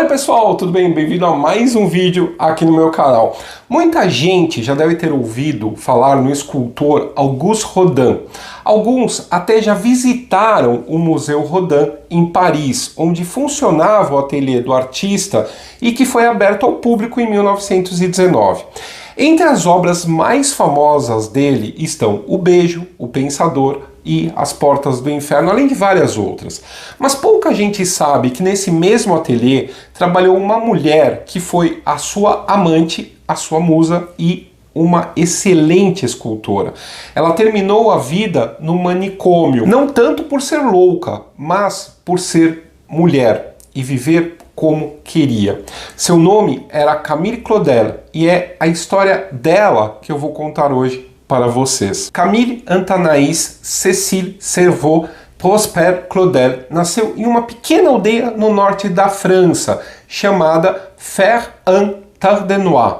Oi pessoal, tudo bem? Bem-vindo a mais um vídeo aqui no meu canal. Muita gente já deve ter ouvido falar no escultor Auguste Rodin. Alguns até já visitaram o Museu Rodin em Paris, onde funcionava o ateliê do artista e que foi aberto ao público em 1919. Entre as obras mais famosas dele estão O Beijo, O Pensador e As Portas do Inferno, além de várias outras. Mas pouca gente sabe que nesse mesmo ateliê trabalhou uma mulher que foi a sua amante, a sua musa e uma excelente escultora. Ela terminou a vida no manicômio, não tanto por ser louca, mas por ser mulher e viver como queria. Seu nome era Camille Claudel e é a história dela que eu vou contar hoje para vocês. Camille Anthanaïs Cécile Cerveau Prosper Claudel nasceu em uma pequena aldeia no norte da França, chamada Fer-en-Tardenois,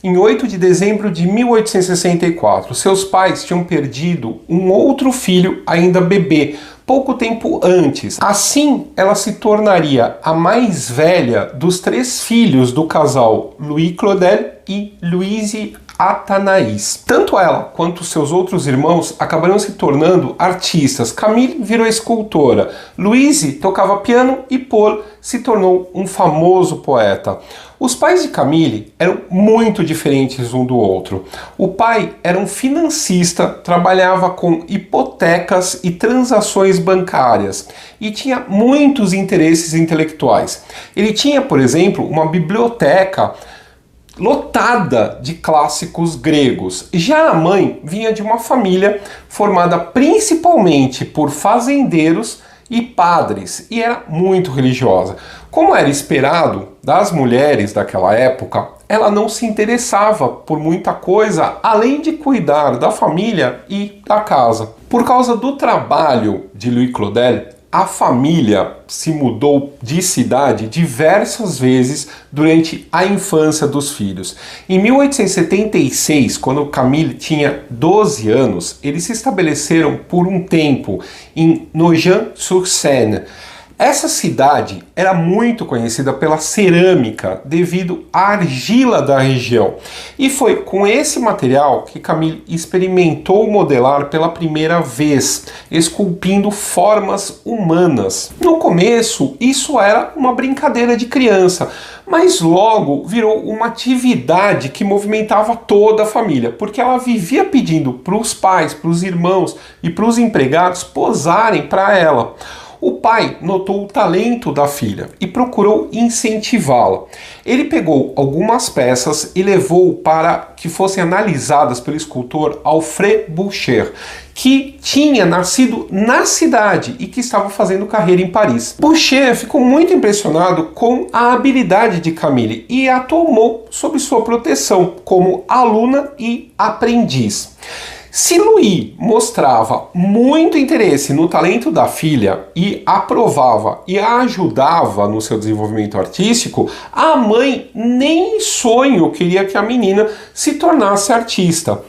em 8 de dezembro de 1864. Seus pais tinham perdido um outro filho ainda bebê, pouco tempo antes. Assim, ela se tornaria a mais velha dos 3 filhos do casal Louis Claudel e Louise Athanase. Tanto ela quanto seus outros irmãos acabaram se tornando artistas. Camille virou escultora, Louise tocava piano e Paul se tornou um famoso poeta. Os pais de Camille eram muito diferentes um do outro. O pai era um financista, trabalhava com hipotecas e transações bancárias e tinha muitos interesses intelectuais. Ele tinha, por exemplo, uma biblioteca lotada de clássicos gregos. Já a mãe vinha de uma família formada principalmente por fazendeiros e padres e era muito religiosa. Como era esperado das mulheres daquela época, ela não se interessava por muita coisa além de cuidar da família e da casa. Por causa do trabalho de Louis Claudel, a família se mudou de cidade diversas vezes durante a infância dos filhos. Em 1876, quando Camille tinha 12 anos, eles se estabeleceram por um tempo em Nogent-sur-Seine. Essa cidade era muito conhecida pela cerâmica devido à argila da região. E foi com esse material que Camille experimentou modelar pela primeira vez, esculpindo formas humanas. No começo, isso era uma brincadeira de criança, mas logo virou uma atividade que movimentava toda a família, porque ela vivia pedindo para os pais, para os irmãos e para os empregados posarem para ela. O pai notou o talento da filha e procurou incentivá-la. Ele pegou algumas peças e levou para que fossem analisadas pelo escultor Alfred Boucher, que tinha nascido na cidade e que estava fazendo carreira em Paris. Boucher ficou muito impressionado com a habilidade de Camille e a tomou sob sua proteção como aluna e aprendiz. Se Louis mostrava muito interesse no talento da filha e aprovava e a ajudava no seu desenvolvimento artístico, a mãe nem em sonho queria que a menina se tornasse artista.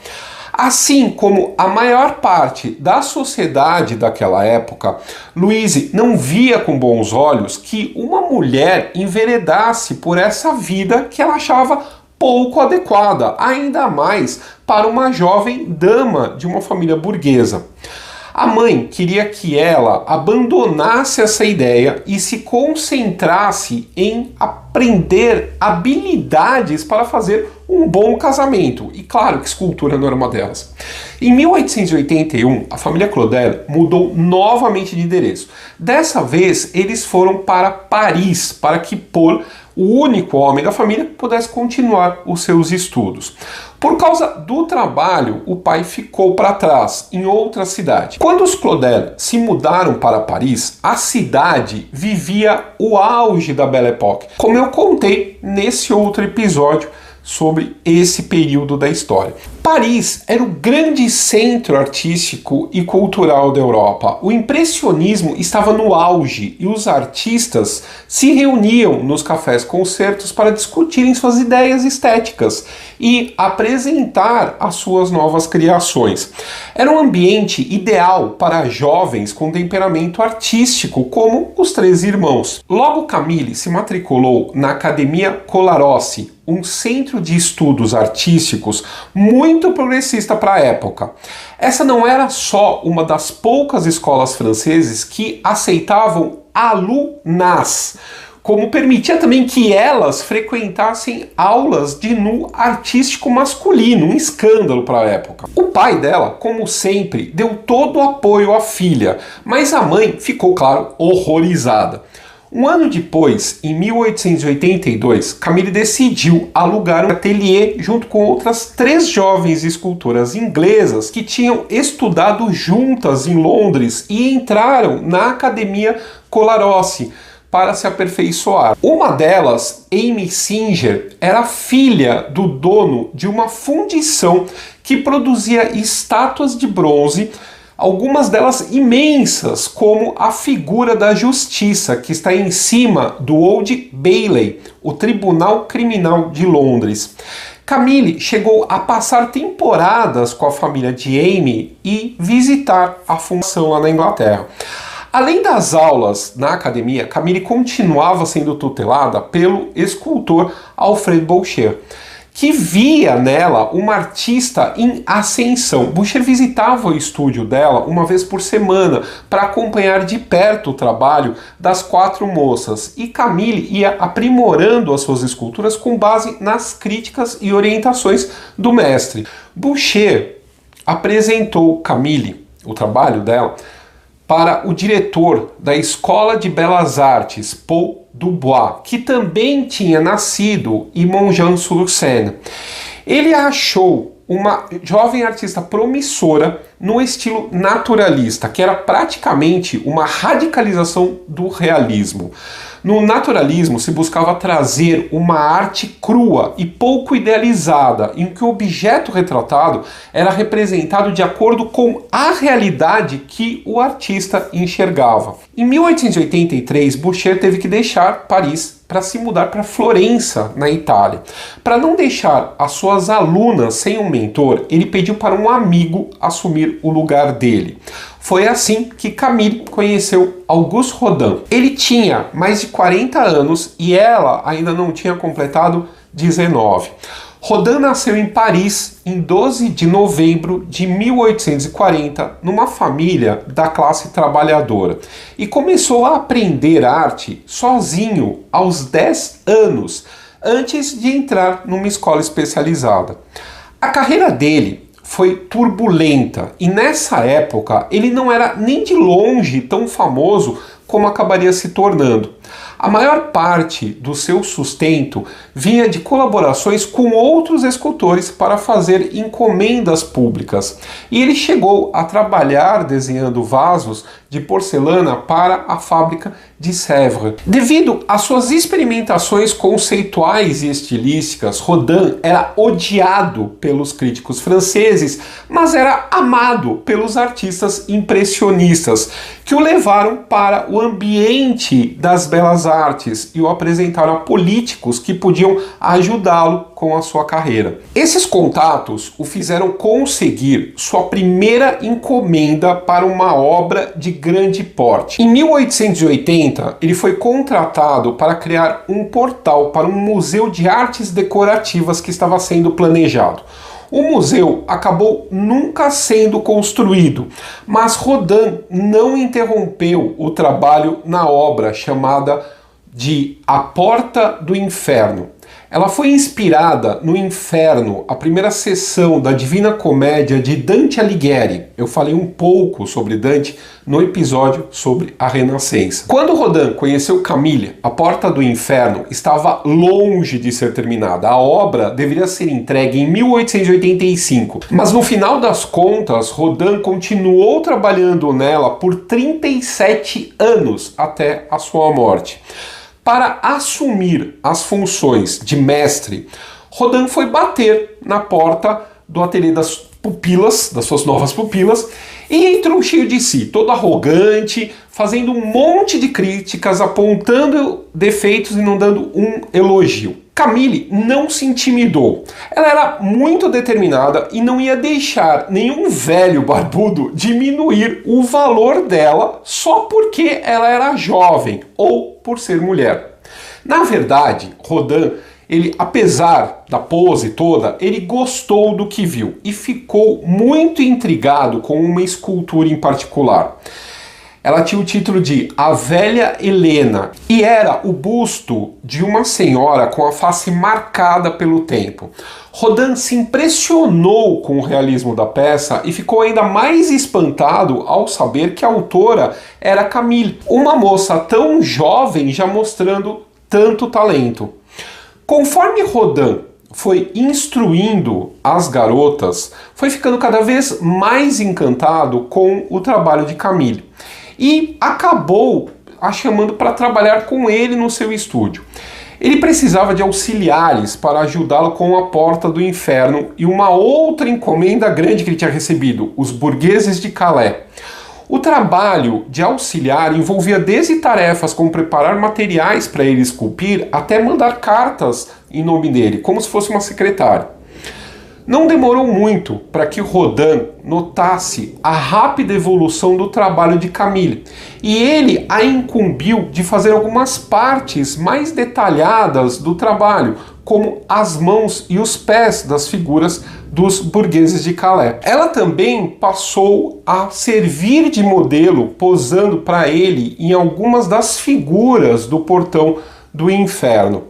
Assim como a maior parte da sociedade daquela época, Louise não via com bons olhos que uma mulher enveredasse por essa vida que ela achava pouco adequada, ainda mais para uma jovem dama de uma família burguesa. A mãe queria que ela abandonasse essa ideia e se concentrasse em aprender habilidades para fazer um bom casamento. E claro que escultura não era uma delas. Em 1881, a família Claudel mudou novamente de endereço. Dessa vez, eles foram para Paris, para que Paul, o único homem da família, pudesse continuar os seus estudos. Por causa do trabalho, o pai ficou para trás, em outra cidade. Quando os Claudel se mudaram para Paris, a cidade vivia o auge da Belle Époque, como eu contei nesse outro episódio sobre esse período da história. Paris era o grande centro artístico e cultural da Europa. O impressionismo estava no auge e os artistas se reuniam nos cafés-concertos para discutirem suas ideias estéticas e apresentar as suas novas criações. Era um ambiente ideal para jovens com temperamento artístico, como os três irmãos. Logo, Camille se matriculou na Academia Colarossi, um centro de estudos artísticos muito progressista para a época. Essa não era só uma das poucas escolas francesas que aceitavam alunas, como permitia também que elas frequentassem aulas de nu artístico masculino, um escândalo para a época. O pai dela, como sempre, deu todo o apoio à filha, mas a mãe ficou, claro, horrorizada. Um ano depois, em 1882, Camille decidiu alugar um ateliê junto com outras 3 jovens escultoras inglesas que tinham estudado juntas em Londres e entraram na Academia Colarossi para se aperfeiçoar. Uma delas, Amy Singer, era filha do dono de uma fundição que produzia estátuas de bronze, algumas delas imensas, como a figura da justiça, que está em cima do Old Bailey, o Tribunal Criminal de Londres. Camille chegou a passar temporadas com a família de Amy e visitar a fundação lá na Inglaterra. Além das aulas na academia, Camille continuava sendo tutelada pelo escultor Alfred Boucher, que via nela uma artista em ascensão. Boucher visitava o estúdio dela uma vez por semana para acompanhar de perto o trabalho das 4 moças, e Camille ia aprimorando as suas esculturas com base nas críticas e orientações do mestre. Boucher apresentou Camille, o trabalho dela, para o diretor da Escola de Belas Artes, Paul Dubois, que também tinha nascido em Montjean-sur-Seine. Ele a achou uma jovem artista promissora no estilo naturalista, que era praticamente uma radicalização do realismo. No naturalismo se buscava trazer uma arte crua e pouco idealizada, em que o objeto retratado era representado de acordo com a realidade que o artista enxergava. Em 1883, Boucher teve que deixar Paris para se mudar para Florença, na Itália. Para não deixar as suas alunas sem um mentor, ele pediu para um amigo assumir o lugar dele. Foi assim que Camille conheceu Auguste Rodin. Ele tinha mais de 40 anos e ela ainda não tinha completado 19. Rodin nasceu em Paris em 12 de novembro de 1840, numa família da classe trabalhadora, e começou a aprender arte sozinho aos 10 anos, antes de entrar numa escola especializada. A carreira dele foi turbulenta e nessa época ele não era nem de longe tão famoso como acabaria se tornando. A maior parte do seu sustento vinha de colaborações com outros escultores para fazer encomendas públicas, e ele chegou a trabalhar desenhando vasos de porcelana para a fábrica de Sèvres. Devido às suas experimentações conceituais e estilísticas, Rodin era odiado pelos críticos franceses, mas era amado pelos artistas impressionistas, que o levaram para o ambiente das belas artes e o apresentaram a políticos que podiam ajudá-lo com a sua carreira. Esses contatos o fizeram conseguir sua primeira encomenda para uma obra de grande porte. Em 1880, ele foi contratado para criar um portal para um museu de artes decorativas que estava sendo planejado. O museu acabou nunca sendo construído, mas Rodin não interrompeu o trabalho na obra chamada de A Porta do Inferno. Ela foi inspirada no Inferno, a primeira sessão da Divina Comédia de Dante Alighieri. Eu falei um pouco sobre Dante no episódio sobre a Renascença. Quando Rodin conheceu Camille, A Porta do Inferno estava longe de ser terminada. A obra deveria ser entregue em 1885, mas no final das contas, Rodin continuou trabalhando nela por 37 anos até a sua morte. Para assumir as funções de mestre, Rodin foi bater na porta do ateliê das pupilas, das suas novas pupilas, e entrou cheio de si, todo arrogante, fazendo um monte de críticas, apontando defeitos e não dando um elogio. Camille não se intimidou. Ela era muito determinada e não ia deixar nenhum velho barbudo diminuir o valor dela só porque ela era jovem ou por ser mulher. Na verdade, Rodin, ele, apesar da pose toda, ele gostou do que viu e ficou muito intrigado com uma escultura em particular. Ela tinha o título de A Velha Helena e era o busto de uma senhora com a face marcada pelo tempo. Rodin se impressionou com o realismo da peça e ficou ainda mais espantado ao saber que a autora era Camille, uma moça tão jovem já mostrando tanto talento. Conforme Rodin foi instruindo as garotas, foi ficando cada vez mais encantado com o trabalho de Camille e acabou a chamando para trabalhar com ele no seu estúdio. Ele precisava de auxiliares para ajudá-lo com a Porta do Inferno e uma outra encomenda grande que ele tinha recebido, os Burgueses de Calais. O trabalho de auxiliar envolvia desde tarefas como preparar materiais para ele esculpir até mandar cartas em nome dele, como se fosse uma secretária. Não demorou muito para que Rodin notasse a rápida evolução do trabalho de Camille e ele a incumbiu de fazer algumas partes mais detalhadas do trabalho, como as mãos e os pés das figuras dos Burgueses de Calais. Ela também passou a servir de modelo, posando para ele em algumas das figuras do Portão do Inferno.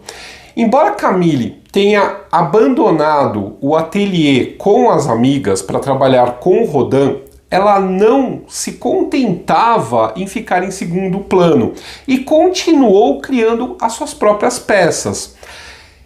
Embora Camille tenha abandonado o ateliê com as amigas para trabalhar com Rodin, ela não se contentava em ficar em segundo plano e continuou criando as suas próprias peças.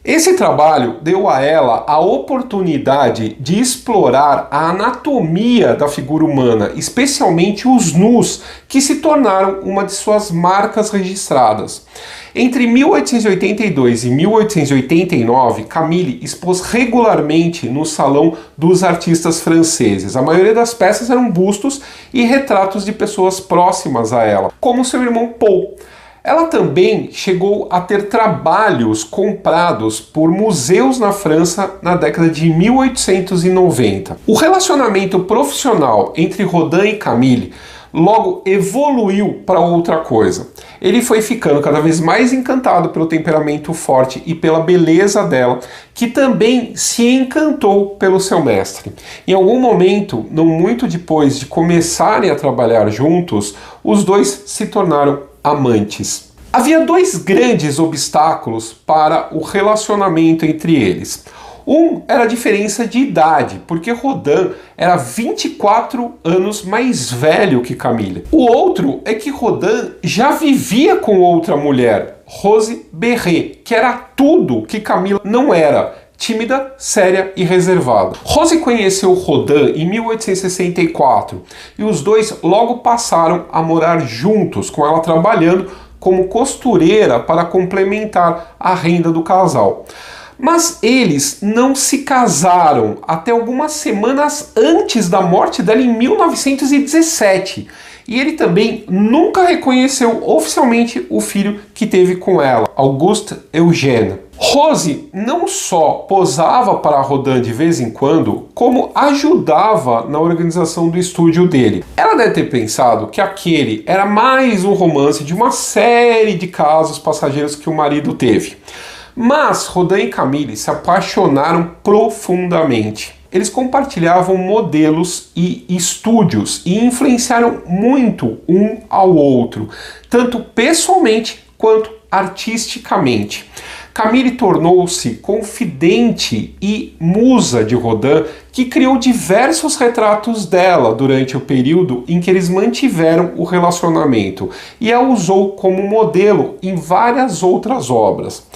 Esse trabalho deu a ela a oportunidade de explorar a anatomia da figura humana, especialmente os nus, que se tornaram uma de suas marcas registradas. Entre 1882 e 1889, Camille expôs regularmente no Salão dos Artistas Franceses. A maioria das peças eram bustos e retratos de pessoas próximas a ela, como seu irmão Paul. Ela também chegou a ter trabalhos comprados por museus na França na década de 1890. O relacionamento profissional entre Rodin e Camille logo evoluiu para outra coisa. Ele foi ficando cada vez mais encantado pelo temperamento forte e pela beleza dela, que também se encantou pelo seu mestre. Em algum momento, não muito depois de começarem a trabalhar juntos, os dois se tornaram amantes. Havia dois grandes obstáculos para o relacionamento entre eles. Um era a diferença de idade, porque Rodin era 24 anos mais velho que Camille. O outro é que Rodin já vivia com outra mulher, Rose Berré, que era tudo que Camille não era. Tímida, séria e reservada. Rose conheceu Rodin em 1864 e os dois logo passaram a morar juntos, com ela trabalhando como costureira para complementar a renda do casal. Mas eles não se casaram até algumas semanas antes da morte dela em 1917. E ele também nunca reconheceu oficialmente o filho que teve com ela, Auguste Eugène. Rose não só posava para Rodin de vez em quando, como ajudava na organização do estúdio dele. Ela deve ter pensado que aquele era mais um romance de uma série de casos passageiros que o marido teve. Mas Rodin e Camille se apaixonaram profundamente. Eles compartilhavam modelos e estúdios e influenciaram muito um ao outro, tanto pessoalmente quanto artisticamente. Camille tornou-se confidente e musa de Rodin, que criou diversos retratos dela durante o período em que eles mantiveram o relacionamento e a usou como modelo em várias outras obras.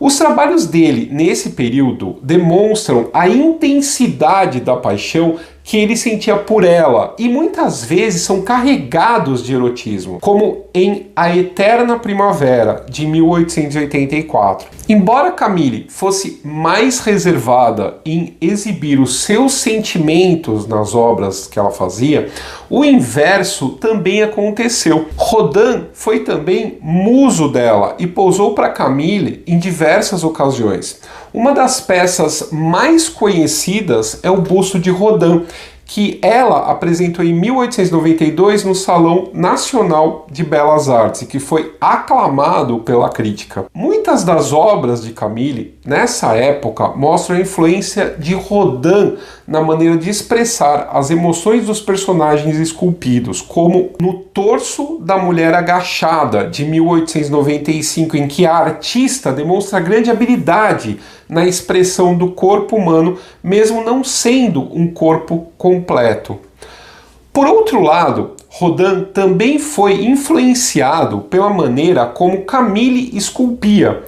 Os trabalhos dele nesse período demonstram a intensidade da paixão que ele sentia por ela e muitas vezes são carregados de erotismo, como em A Eterna Primavera, de 1884. Embora Camille fosse mais reservada em exibir os seus sentimentos nas obras que ela fazia, o inverso também aconteceu. Rodin foi também muso dela e posou para Camille em diversas ocasiões. Uma das peças mais conhecidas é o busto de Rodin, que ela apresentou em 1892 no Salão Nacional de Belas Artes e que foi aclamado pela crítica. Muitas das obras de Camille, nessa época, mostram a influência de Rodin na maneira de expressar as emoções dos personagens esculpidos, como no Torso da Mulher Agachada, de 1895, em que a artista demonstra grande habilidade na expressão do corpo humano, mesmo não sendo um corpo completo. Por outro lado, Rodin também foi influenciado pela maneira como Camille esculpia.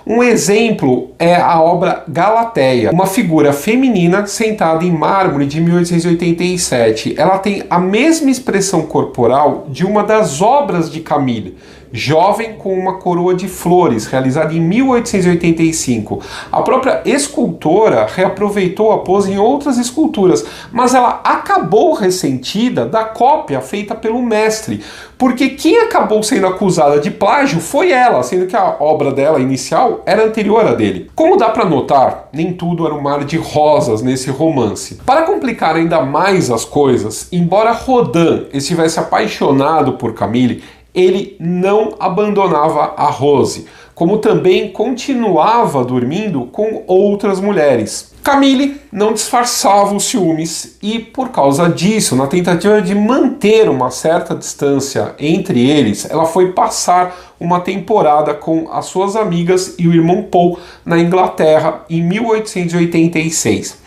Um exemplo é a obra Galateia, uma figura feminina sentada em mármore de 1887. Ela tem a mesma expressão corporal de uma das obras de Camille, Jovem com uma Coroa de Flores, realizada em 1885. A própria escultora reaproveitou a pose em outras esculturas, mas ela acabou ressentida da cópia feita pelo mestre, porque quem acabou sendo acusada de plágio foi ela, sendo que a obra dela inicial era anterior à dele. Como dá para notar, nem tudo era um mar de rosas nesse romance. Para complicar ainda mais as coisas, embora Rodin estivesse apaixonado por Camille, ele não abandonava a Rose, como também continuava dormindo com outras mulheres. Camille não disfarçava os ciúmes e, por causa disso, na tentativa de manter uma certa distância entre eles, ela foi passar uma temporada com as suas amigas e o irmão Paul na Inglaterra em 1886.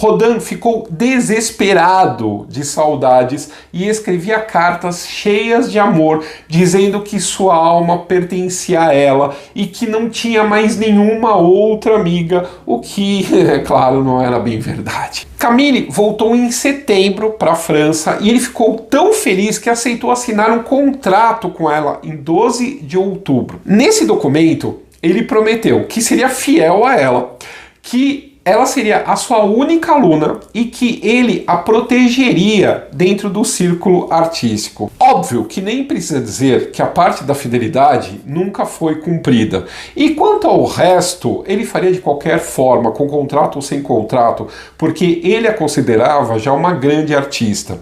Rodin ficou desesperado de saudades e escrevia cartas cheias de amor, dizendo que sua alma pertencia a ela e que não tinha mais nenhuma outra amiga, o que, é claro, não era bem verdade. Camille voltou em setembro para a França e ele ficou tão feliz que aceitou assinar um contrato com ela em 12 de outubro. Nesse documento, ele prometeu que seria fiel a ela, que ela seria a sua única aluna e que ele a protegeria dentro do círculo artístico. Óbvio que nem precisa dizer que a parte da fidelidade nunca foi cumprida. E quanto ao resto, ele faria de qualquer forma, com contrato ou sem contrato, porque ele a considerava já uma grande artista.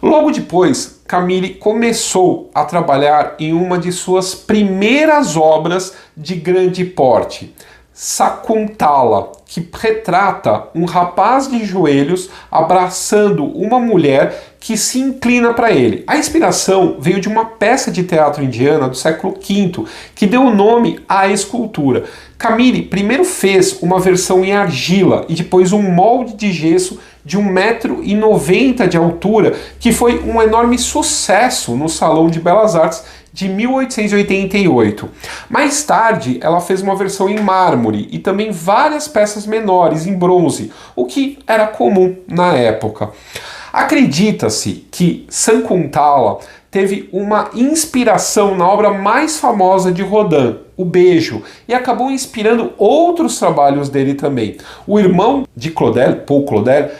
Logo depois, Camille começou a trabalhar em uma de suas primeiras obras de grande porte, Sakuntala, que retrata um rapaz de joelhos abraçando uma mulher que se inclina para ele. A inspiração veio de uma peça de teatro indiana do século V, que deu o nome à escultura. Camille primeiro fez uma versão em argila e depois um molde de gesso de 1,90 m de altura, que foi um enorme sucesso no Salão de Belas Artes de 1888. Mais tarde, ela fez uma versão em mármore e também várias peças menores em bronze, o que era comum na época. Acredita-se que Sakuntala teve uma inspiração na obra mais famosa de Rodin, O Beijo, e acabou inspirando outros trabalhos dele também. O irmão de Claudel, Paul Claudel,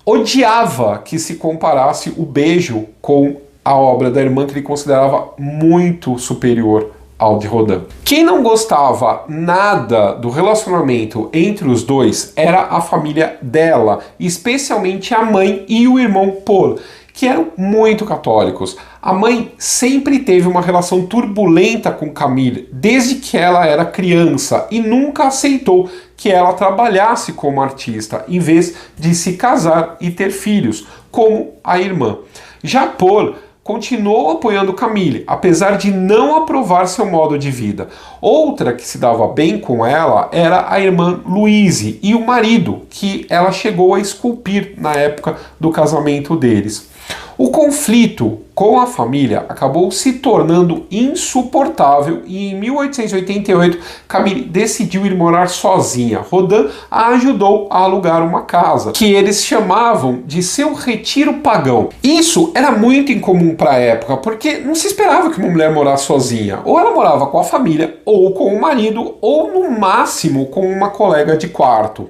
odiava que se comparasse O Beijo com a obra da irmã, que ele considerava muito superior ao de Rodin. Quem não gostava nada do relacionamento entre os dois era a família dela, especialmente a mãe e o irmão Paul, que eram muito católicos. A mãe sempre teve uma relação turbulenta com Camille desde que ela era criança e nunca aceitou que ela trabalhasse como artista, em vez de se casar e ter filhos, como a irmã. Já Paul continuou apoiando Camille, apesar de não aprovar seu modo de vida. Outra que se dava bem com ela era a irmã Louise e o marido, que ela chegou a esculpir na época do casamento deles. O conflito com a família acabou se tornando insuportável e em 1888 Camille decidiu ir morar sozinha. Rodin a ajudou a alugar uma casa, que eles chamavam de seu retiro pagão. Isso era muito incomum para a época, porque não se esperava que uma mulher morasse sozinha. Ou ela morava com a família, ou com o marido, ou no máximo com uma colega de quarto.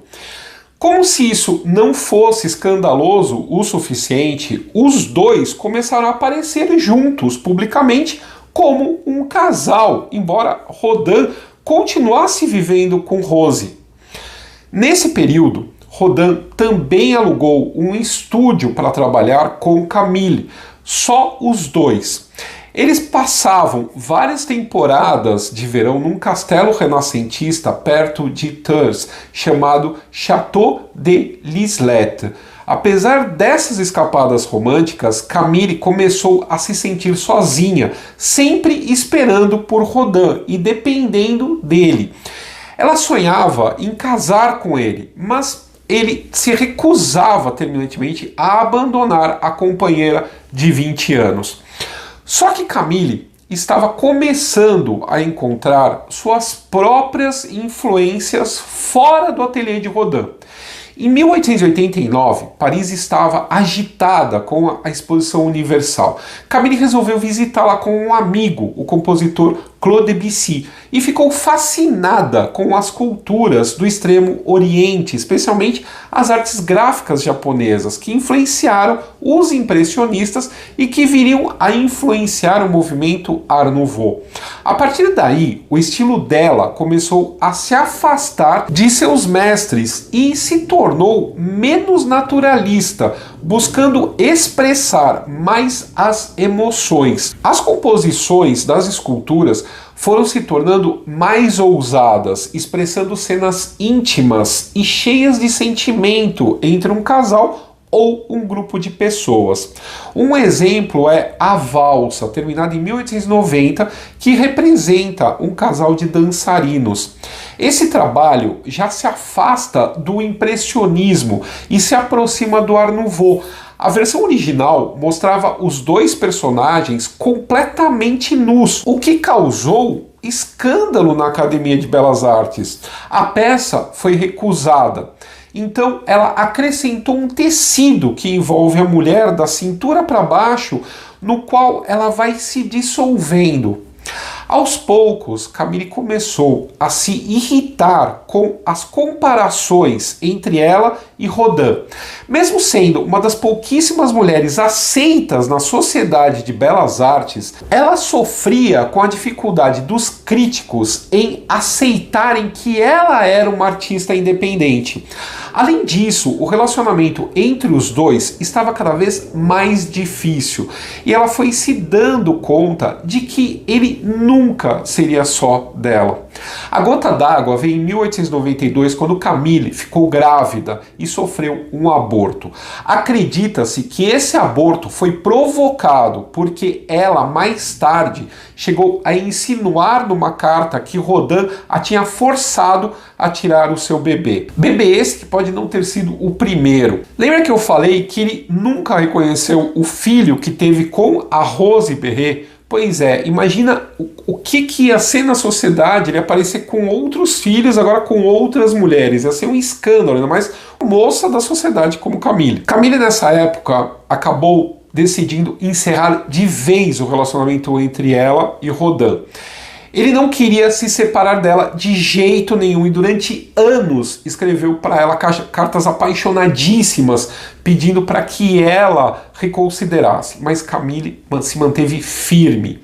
Como se isso não fosse escandaloso o suficiente, os dois começaram a aparecer juntos publicamente como um casal, embora Rodin continuasse vivendo com Rose. Nesse período, Rodin também alugou um estúdio para trabalhar com Camille, só os dois. Eles passavam várias temporadas de verão num castelo renascentista perto de Tours, chamado Château de Lislet. Apesar dessas escapadas românticas, Camille começou a se sentir sozinha, sempre esperando por Rodin e dependendo dele. Ela sonhava em casar com ele, mas ele se recusava terminantemente a abandonar a companheira de 20 anos. Só que Camille estava começando a encontrar suas próprias influências fora do ateliê de Rodin. Em 1889, Paris estava agitada com a Exposição Universal. Camille resolveu visitá-la com um amigo, o compositor Claude Debussy, e ficou fascinada com as culturas do Extremo Oriente, especialmente as artes gráficas japonesas, que influenciaram os impressionistas e que viriam a influenciar o movimento Art Nouveau. A partir daí, o estilo dela começou a se afastar de seus mestres e se tornou menos naturalista, buscando expressar mais as emoções. As composições das esculturas foram se tornando mais ousadas, expressando cenas íntimas e cheias de sentimento entre um casal ou um grupo de pessoas. Um exemplo é a Valsa, terminada em 1890, que representa um casal de dançarinos. Esse trabalho já se afasta do impressionismo e se aproxima do Art Nouveau. A versão original mostrava os dois personagens completamente nus, o que causou escândalo na Academia de Belas Artes. A peça foi recusada. Então ela acrescentou um tecido que envolve a mulher da cintura para baixo, no qual ela vai se dissolvendo. Aos poucos, Camille começou a se irritar com as comparações entre ela e Rodin. Mesmo sendo uma das pouquíssimas mulheres aceitas na sociedade de belas artes, ela sofria com a dificuldade dos críticos em aceitarem que ela era uma artista independente. Além disso, o relacionamento entre os dois estava cada vez mais difícil e ela foi se dando conta de que ele nunca seria só dela. A gota d'água veio em 1892, quando Camille ficou grávida e sofreu um aborto. Acredita-se que esse aborto foi provocado porque ela, mais tarde, chegou a insinuar numa carta que Rodin a tinha forçado a tirar o seu bebê. Bebê esse que pode não ter sido o primeiro. Lembra que eu falei que ele nunca reconheceu o filho que teve com a Rose Perret? Pois é, imagina o que ia ser na sociedade ele aparecer com outros filhos, agora com outras mulheres. Ia ser um escândalo, ainda mais moça da sociedade como Camille. Camille, nessa época, acabou decidindo encerrar de vez o relacionamento entre ela e Rodin. Ele não queria se separar dela de jeito nenhum e durante anos escreveu para ela cartas apaixonadíssimas pedindo para que ela reconsiderasse, mas Camille se manteve firme.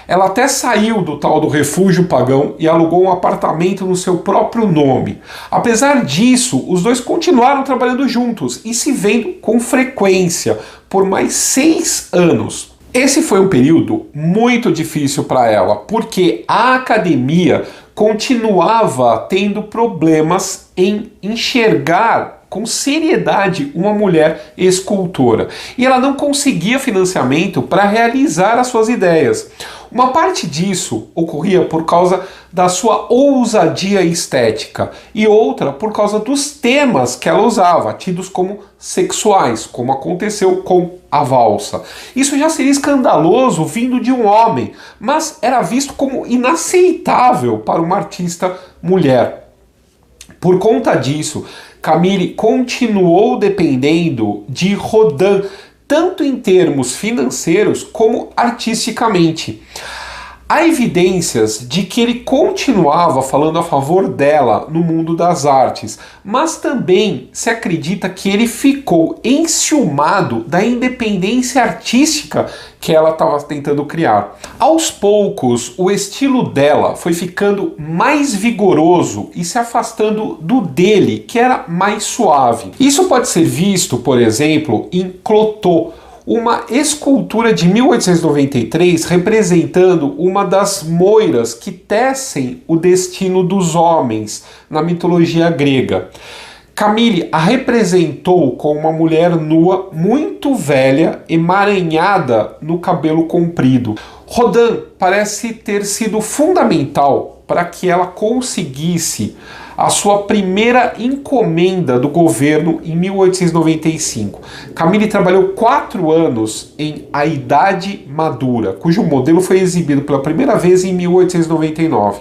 Ela até saiu do tal do refúgio pagão e alugou um apartamento no seu próprio nome. Apesar disso, os dois continuaram trabalhando juntos e se vendo com frequência por mais 6 anos. Esse foi um período muito difícil para ela, porque a academia continuava tendo problemas em enxergar com seriedade uma mulher escultora. E ela não conseguia financiamento para realizar as suas ideias. Uma parte disso ocorria por causa da sua ousadia estética e outra por causa dos temas que ela usava, tidos como sexuais, como aconteceu com a valsa. Isso já seria escandaloso vindo de um homem, mas era visto como inaceitável para uma artista mulher. Por conta disso, Camille continuou dependendo de Rodin, tanto em termos financeiros como artisticamente. Há evidências de que ele continuava falando a favor dela no mundo das artes, mas também se acredita que ele ficou enciumado da independência artística que ela estava tentando criar. Aos poucos, o estilo dela foi ficando mais vigoroso e se afastando do dele, que era mais suave. Isso pode ser visto, por exemplo, em Clotho, uma escultura de 1893 representando uma das moiras que tecem o destino dos homens na mitologia grega. Camille a representou com uma mulher nua muito velha, emaranhada no cabelo comprido. Rodin parece ter sido fundamental para que ela conseguisse a sua primeira encomenda do governo em 1895. Camille trabalhou 4 anos em A Idade Madura, cujo modelo foi exibido pela primeira vez em 1899.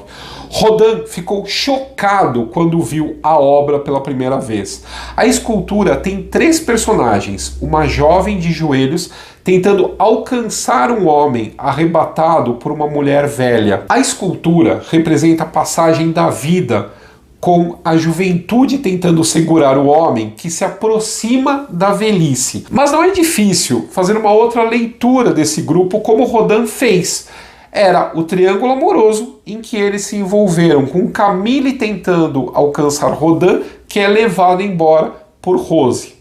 Rodin ficou chocado quando viu a obra pela primeira vez. A escultura tem 3 personagens, uma jovem de joelhos tentando alcançar um homem arrebatado por uma mulher velha. A escultura representa a passagem da vida, com a juventude tentando segurar o homem que se aproxima da velhice. Mas não é difícil fazer uma outra leitura desse grupo como Rodin fez. Era o triângulo amoroso em que eles se envolveram, com Camille tentando alcançar Rodin, que é levado embora por Rose.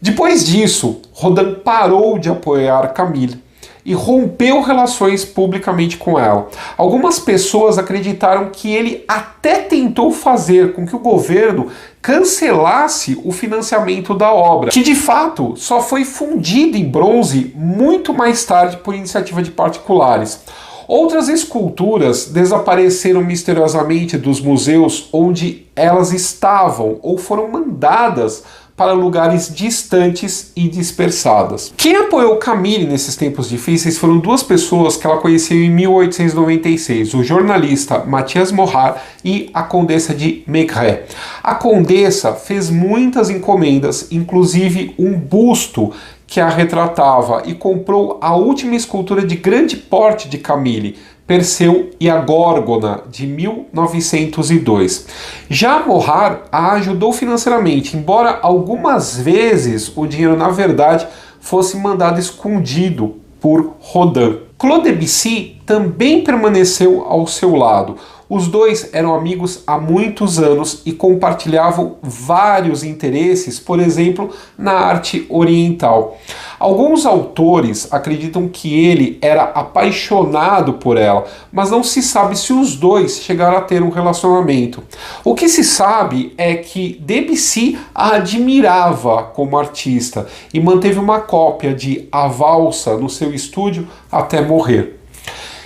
Depois disso, Rodin parou de apoiar Camille e rompeu relações publicamente com ela. Algumas pessoas acreditaram que ele até tentou fazer com que o governo cancelasse o financiamento da obra, que de fato só foi fundido em bronze muito mais tarde por iniciativa de particulares. Outras esculturas desapareceram misteriosamente dos museus onde elas estavam ou foram mandadas para lugares distantes e dispersadas. Quem apoiou Camille nesses tempos difíceis foram 2 pessoas que ela conheceu em 1896, o jornalista Mathias Morard e a condessa de Maigret. A condessa fez muitas encomendas, inclusive um busto que a retratava, e comprou a última escultura de grande porte de Camille, Perseu e a Górgona, de 1902. Já Morard a ajudou financeiramente, embora algumas vezes o dinheiro, na verdade, fosse mandado escondido por Rodin. Claude Debussy também permaneceu ao seu lado. Os dois eram amigos há muitos anos e compartilhavam vários interesses, por exemplo, na arte oriental. Alguns autores acreditam que ele era apaixonado por ela, mas não se sabe se os dois chegaram a ter um relacionamento. O que se sabe é que Debussy a admirava como artista e manteve uma cópia de A Valsa no seu estúdio até morrer.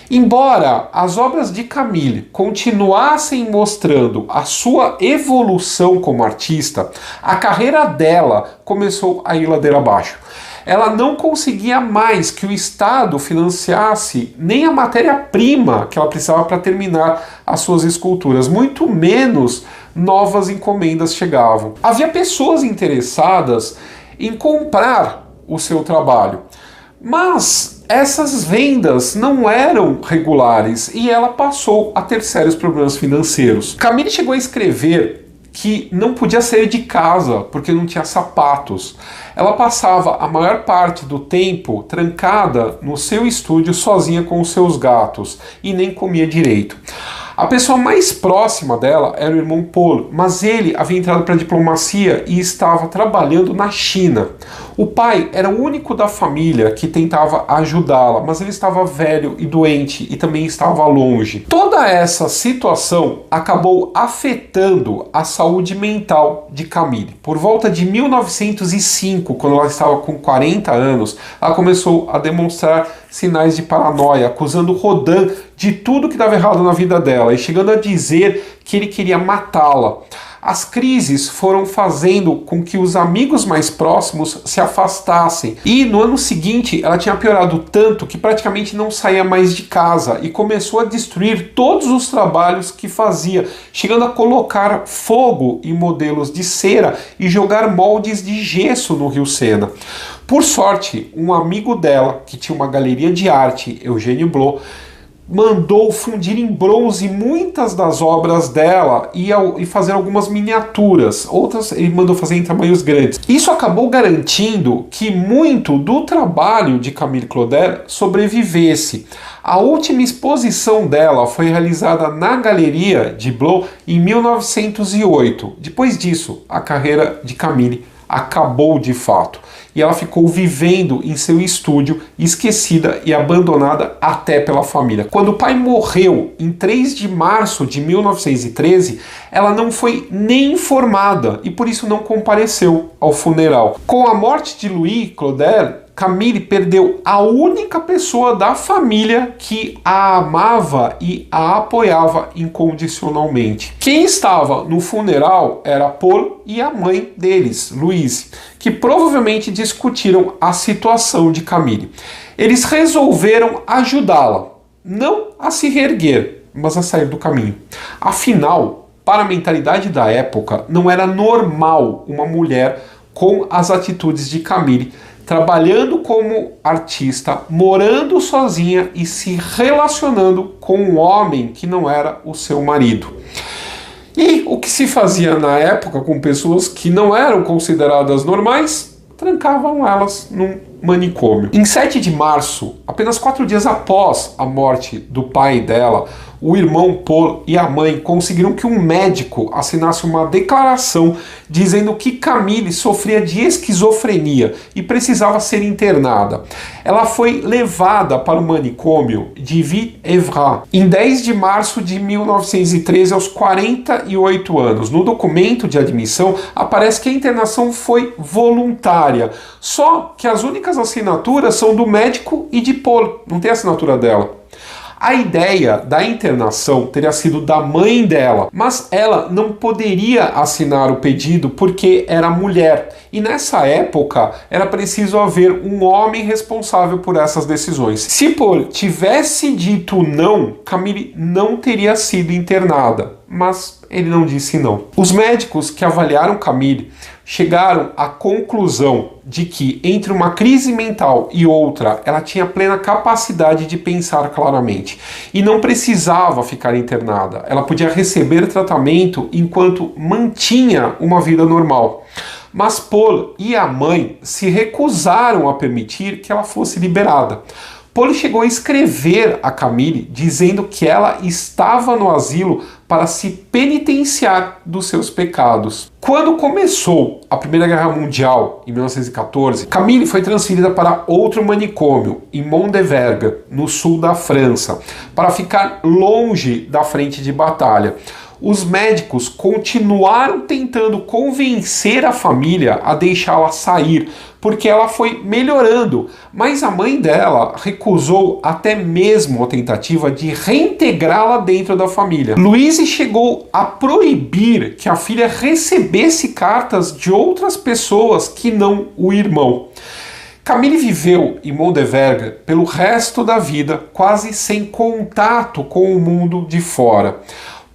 Embora as obras de Camille continuassem mostrando a sua evolução como artista, a carreira dela começou a ir ladeira abaixo. Ela não conseguia mais que o Estado financiasse nem a matéria-prima que ela precisava para terminar as suas esculturas, muito menos novas encomendas chegavam. Havia pessoas interessadas em comprar o seu trabalho, mas essas vendas não eram regulares e ela passou a ter sérios problemas financeiros. Camille chegou a escrever que não podia sair de casa porque não tinha sapatos. Ela passava a maior parte do tempo trancada no seu estúdio sozinha com os seus gatos e nem comia direito. A pessoa mais próxima dela era o irmão Paul, mas ele havia entrado para a diplomacia e estava trabalhando na China. O pai era o único da família que tentava ajudá-la, mas ele estava velho e doente e também estava longe. Toda essa situação acabou afetando a saúde mental de Camille. Por volta de 1905, quando ela estava com 40 anos, ela começou a demonstrar sinais de paranoia, acusando Rodin de tudo que dava errado na vida dela e chegando a dizer que ele queria matá-la. As crises foram fazendo com que os amigos mais próximos se afastassem. E no ano seguinte ela tinha piorado tanto que praticamente não saía mais de casa e começou a destruir todos os trabalhos que fazia, chegando a colocar fogo em modelos de cera e jogar moldes de gesso no Rio Sena. Por sorte, um amigo dela, que tinha uma galeria de arte, Eugênio Blot, mandou fundir em bronze muitas das obras dela e fazer algumas miniaturas. Outras ele mandou fazer em tamanhos grandes. Isso acabou garantindo que muito do trabalho de Camille Claudel sobrevivesse. A última exposição dela foi realizada na Galeria de Blot em 1908. Depois disso, a carreira de Camille acabou de fato. E ela ficou vivendo em seu estúdio, esquecida e abandonada até pela família. Quando o pai morreu em 3 de março de 1913, ela não foi nem informada e por isso não compareceu ao funeral. Com a morte de Louis Claudel, Camille perdeu a única pessoa da família que a amava e a apoiava incondicionalmente. Quem estava no funeral era Paul e a mãe deles, Louise, que provavelmente discutiram a situação de Camille. Eles resolveram ajudá-la, não a se reerguer, mas a sair do caminho. Afinal, para a mentalidade da época, não era normal uma mulher com as atitudes de Camille, trabalhando como artista, morando sozinha e se relacionando com um homem que não era o seu marido. E o que se fazia na época com pessoas que não eram consideradas normais? Trancavam elas num manicômio. Em 7 de março, apenas 4 dias após a morte do pai dela, o irmão Paul e a mãe conseguiram que um médico assinasse uma declaração dizendo que Camille sofria de esquizofrenia e precisava ser internada. Ela foi levada para o manicômio de Ville-Évreux em 10 de março de 1913, aos 48 anos. No documento de admissão aparece que a internação foi voluntária, só que as únicas assinaturas são do médico e de Paul, não tem a assinatura dela. A ideia da internação teria sido da mãe dela, mas ela não poderia assinar o pedido porque era mulher. E nessa época era preciso haver um homem responsável por essas decisões. Se Paul tivesse dito não, Camille não teria sido internada, mas ele não disse não. Os médicos que avaliaram Camille chegaram à conclusão de que entre uma crise mental e outra, ela tinha plena capacidade de pensar claramente e não precisava ficar internada. Ela podia receber tratamento enquanto mantinha uma vida normal. Mas Paul e a mãe se recusaram a permitir que ela fosse liberada. Paul chegou a escrever a Camille dizendo que ela estava no asilo para se penitenciar dos seus pecados. Quando começou a Primeira Guerra Mundial, em 1914, Camille foi transferida para outro manicômio, em Mondevergue, no sul da França, para ficar longe da frente de batalha. Os médicos continuaram tentando convencer a família a deixá-la sair, porque ela foi melhorando, mas a mãe dela recusou até mesmo a tentativa de reintegrá-la dentro da família. Louise chegou a proibir que a filha recebesse cartas de outras pessoas que não o irmão. Camille viveu em Mondevergue pelo resto da vida quase sem contato com o mundo de fora.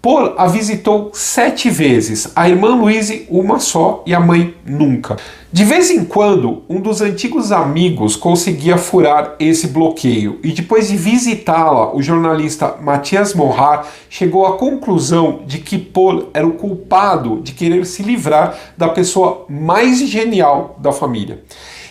Paul a visitou 7 vezes, a irmã Louise uma só e a mãe nunca. De vez em quando, um dos antigos amigos conseguia furar esse bloqueio e depois de visitá-la, o jornalista Mathias Morard chegou à conclusão de que Paul era o culpado de querer se livrar da pessoa mais genial da família.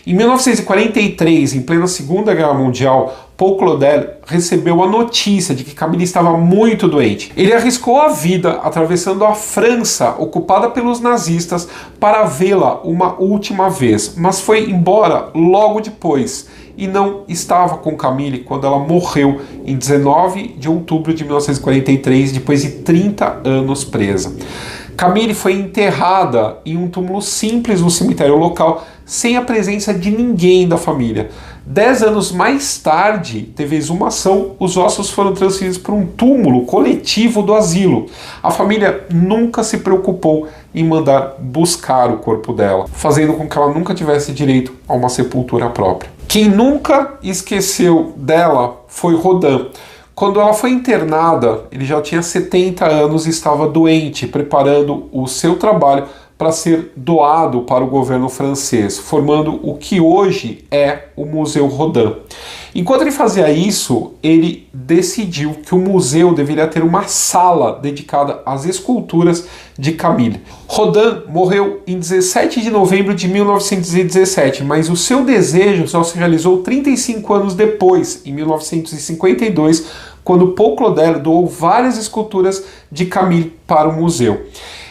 Em 1943, em plena Segunda Guerra Mundial, Paul Claudel recebeu a notícia de que Camille estava muito doente. Ele arriscou a vida atravessando a França, ocupada pelos nazistas, para vê-la uma última vez, mas foi embora logo depois e não estava com Camille quando ela morreu em 19 de outubro de 1943, depois de 30 anos presa. Camille foi enterrada em um túmulo simples no cemitério local, sem a presença de ninguém da família. 10 anos mais tarde, teve exumação, os ossos foram transferidos para um túmulo coletivo do asilo. A família nunca se preocupou em mandar buscar o corpo dela, fazendo com que ela nunca tivesse direito a uma sepultura própria. Quem nunca esqueceu dela foi Rodin. Quando ela foi internada, ele já tinha 70 anos e estava doente, preparando o seu trabalho para ser doado para o governo francês, formando o que hoje é o Museu Rodin. Enquanto ele fazia isso, ele decidiu que o museu deveria ter uma sala dedicada às esculturas de Camille. Rodin morreu em 17 de novembro de 1917, mas o seu desejo só se realizou 35 anos depois, em 1952, quando Paul Claudel doou várias esculturas de Camille para o museu.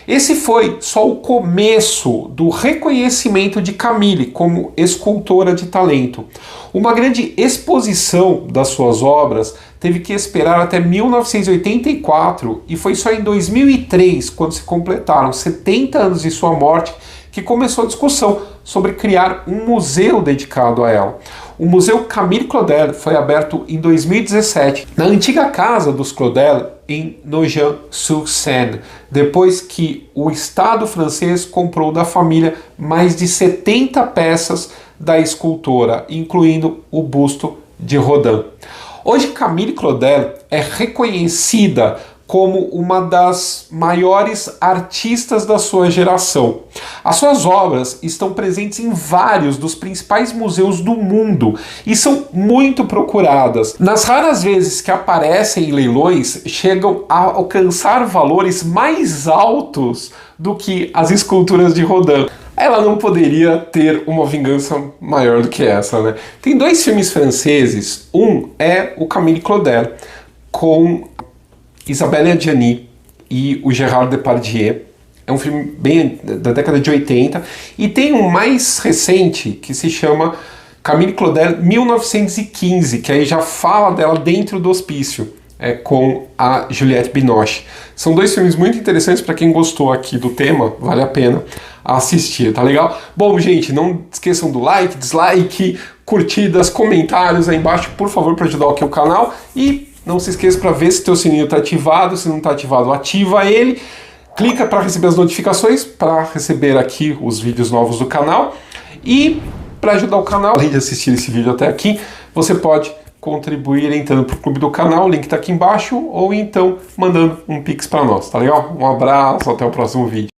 Esse foi só o começo do reconhecimento de Camille como escultora de talento. Uma grande exposição das suas obras teve que esperar até 1984 e foi só em 2003, quando se completaram 70 anos de sua morte, que começou a discussão sobre criar um museu dedicado a ela. O Museu Camille Claudel foi aberto em 2017 na antiga casa dos Claudel em Nogent-sur-Seine, depois que o Estado francês comprou da família mais de 70 peças da escultora, incluindo o busto de Rodin. Hoje Camille Claudel é reconhecida como uma das maiores artistas da sua geração. As suas obras estão presentes em vários dos principais museus do mundo e são muito procuradas. Nas raras vezes que aparecem em leilões, chegam a alcançar valores mais altos do que as esculturas de Rodin. Ela não poderia ter uma vingança maior do que essa, né? Tem dois filmes franceses. Um é o Camille Claudel, com Isabelle Adjani e o Gérard Depardieu. É um filme bem da década de 80. E tem um mais recente que se chama Camille Claudel 1915, que aí já fala dela dentro do hospício, com a Juliette Binoche. São dois filmes muito interessantes para quem gostou aqui do tema, vale a pena assistir, tá legal? Bom, gente, não esqueçam do like, dislike, curtidas, comentários aí embaixo, por favor, para ajudar aqui o canal. E não se esqueça para ver se teu sininho está ativado. Se não está ativado, ativa ele. Clica para receber as notificações, para receber aqui os vídeos novos do canal. E para ajudar o canal, além de assistir esse vídeo até aqui, você pode contribuir entrando para o clube do canal, o link está aqui embaixo, ou então mandando um pix para nós, tá legal? Um abraço, até o próximo vídeo.